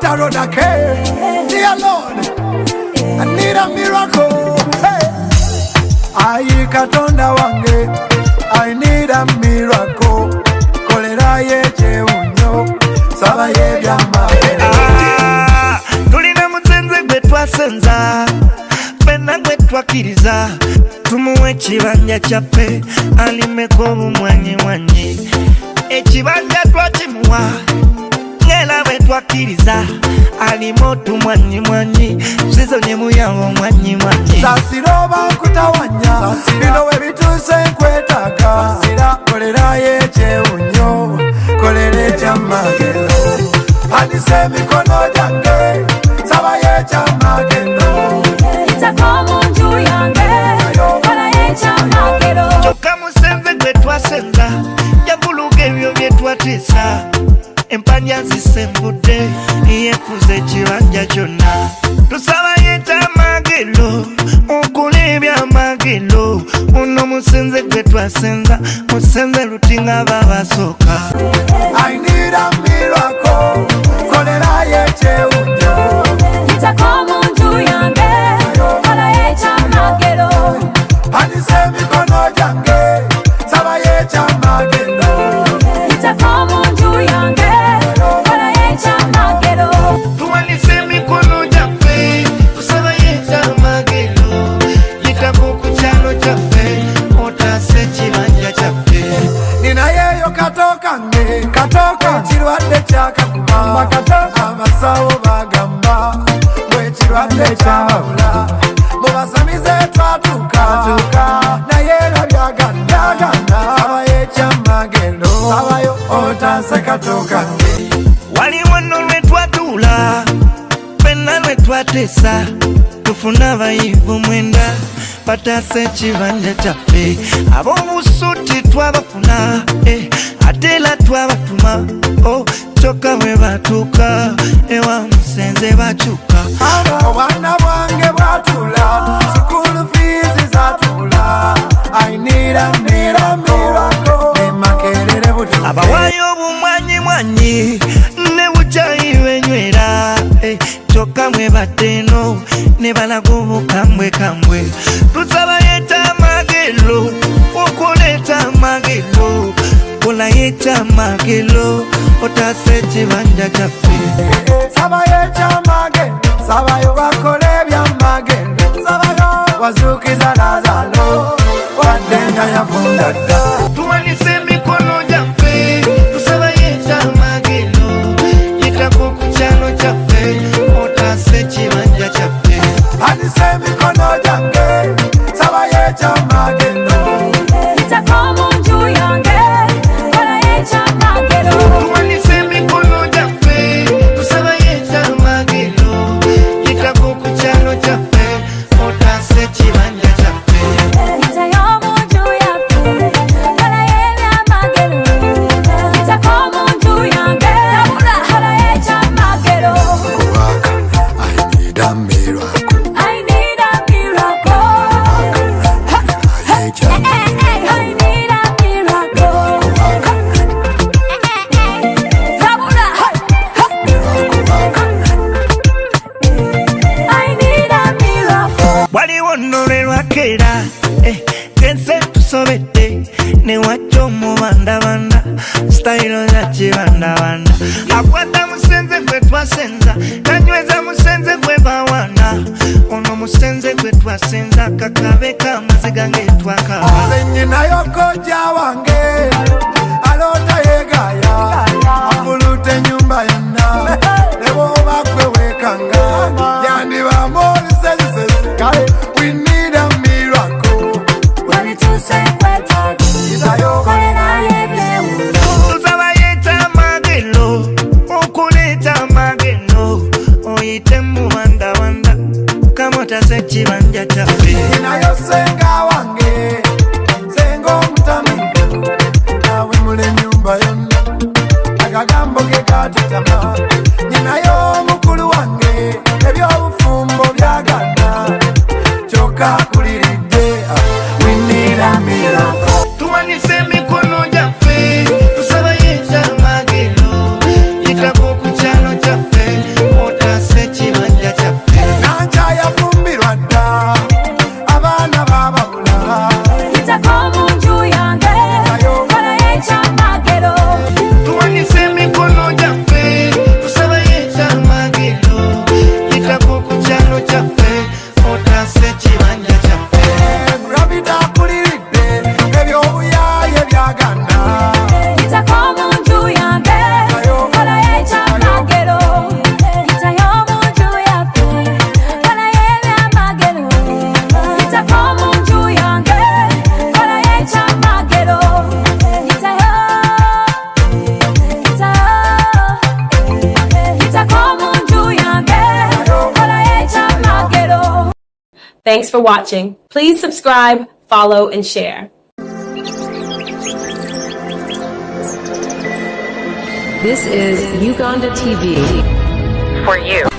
a road again. Dear Lord, I need a miracle. Hey. Ayi Katonda wange, I need a miracle. Kolera yeche unyo, saba ye byama. Tulina muzenze gwe twasenza, fenna gwe twakiriza. Tumuwe ekibanja kyaffe alimeko obumwanyi. Ekibanja twakimuwa ng'era bwe twakiriza alimu otumwanyi. Sizo ne muyango omwanyi. Sasira oba nkutawanya, bino we bituuse nkwetaaga. Kolera yekyewunyo, kolera ekyamagendo. Handisa emikono gyange, saba yekyamagendo. Kyokka musenze gwe twasenza yavuluga ebyo bye twatiisa. Empanya zisenvudde yeefuza ekibanja kyonna. Tusaba yekyamagendo okola ebyamagendo. Ono musenze gwe twasenza musenze lutinga babasooka. I need a miracle. Kolera yekyewunyo. Handisa emikono gyange, saba yekyamagendo. Tuwanise emikono gyaffe tusaba yekyamagendo. Yitako ku kyalo kyaffe otaase ekibanja kyaffe. Ninayeyo katoka ekirwadde kyakakuba. Abasawo bagamba bwe ekirwadde kyawula. Mubasamize twatuuka naye era byagana. Saba yekyamagendo, sabayo otaase katoka nge. Waliwo nno lwe twatuula fenna lwe twateesa tufuna abayivu 9 bataasa ekibanja kyaffe. Ab'obusuuti twabafuna ate era twabatuma kyokka bwe batuuka ewa musenze bakyuka. Obwana bwange bwatuula, school fees zatuula. I need a miracle. Emakerere butuuke. Abawaayo obumwanyi ne bukyayi benywera. Kyokka mwe bateno ne balaga obukambwe. Tusaba yekyamagendo okuleeta amagendo. Kola yekyamagendo otaasa ekibanja kyaffe. Saba yekyamagendo, sabayo bakole ebyamagendo. Sabayo wazuukiza Lazaro, wadde nga yafunda dda. Tuwanise emikono gyaffe tusaba yekyamagendo. Yitako ku kyalo kyaffe otaase ekibanja kyaffe. Handisa emikono gyange, saba yekyamagendo. Tuwanise emikono gyaffe tusaba yekyamagendo. Yitako ku kyalo kyaffe otaase ekibanja kyaffe. Waliwo nno lwe lwakeera kense tusobedde ne wajja omubandabanda sitayiro za kibandabanda. Akwata musenze gwe twasenza nanyweza musenze gwe bawana. Ono musenze gwe twasenza kakabe k'amaziga ng'etwakaba. Nze nnyinayo kojja wange aloota yeegaaya, afuluta ennyumba yonna. Ne bw'oba gwe weekanga yandibamu olusezisezi. We need a miracle. Tusaba yekyamagendo okuleeta amagendo. Oyite mu bandabanda kama otaasa ekibanja kyaffe. Ninayo senga wange, senga Thanks for watching. Please subscribe, follow, and share. This is Uganda TV. For you.